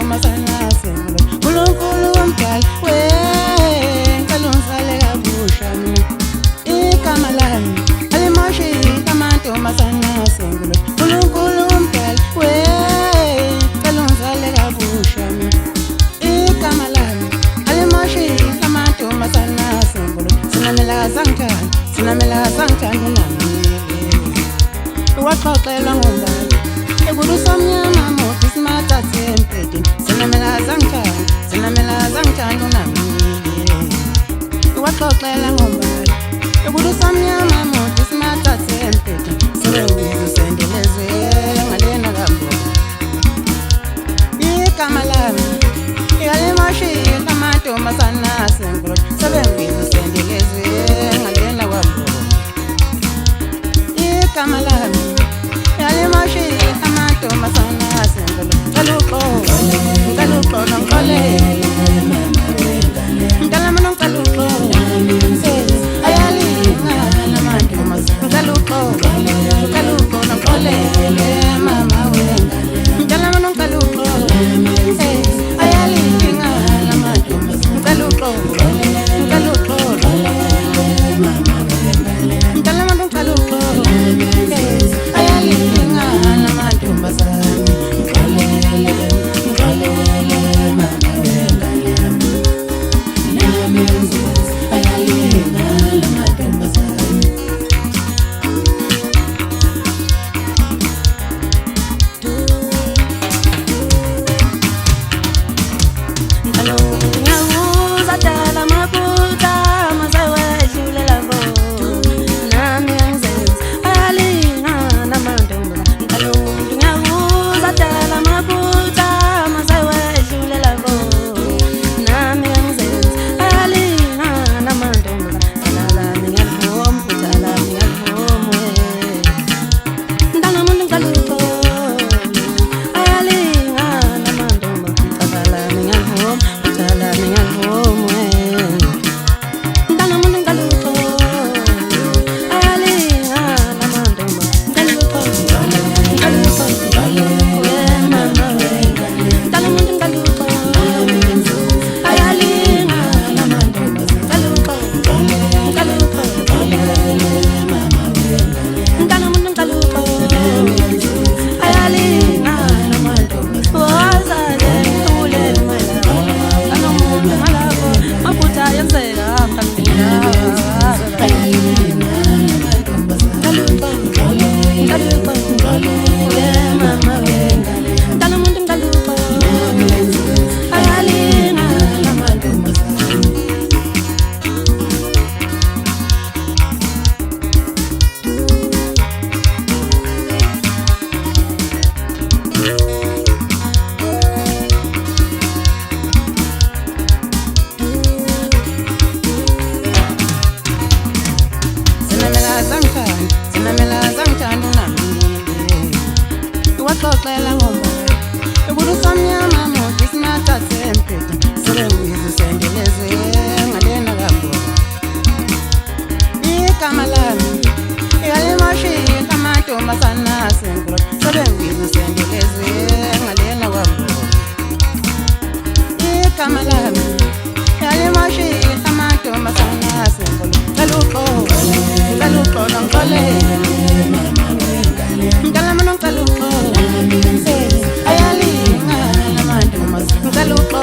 amantombazana asengulo uNkulunkulu womdali ngisalungisale kabusha mina igama lami alimoshi amantombazana asengulo uNkulunkulu womdali ngisalungisale kabusha mina igama lami alimoshi amantombazana asengulo sinamela sangithanda nami waxoxelwa ngombali ekurusa mnyama mothi simathathe empedeni sinamela sangithanda nami waxoxelwa ngombali ekurusa mnyama mothi simathathe empedeni sebengizo sendelezwe ngalena kambo igama lami yalimashi amantombazana asengulo sebengizo sendelezwe ngalena kambo igama lami yalimashi amantombazana asengulo ngicaluxolo ngixole mntalamana ngicaluklo ayalinga lamantombazana ngicaluklo ngixole mama wena mntalamana ngicaluklo ayalinga lamantombazana ngicaluklo mntalamana ngicaluklo ayalinga lamantombazana waxoxela ngombali ekurusa mnyama mothi simathathe empedeni sebengizo sendelezwe ngalena kambo igama lami yalimashi amantombazana asengulo sebengizo sendelezwe ngalena kambo igama lami yalimashi amantombazana asengulo ngicaluklo ngixole mntalamana ngicaluklo ayalinga lamantombazana ngicaluklo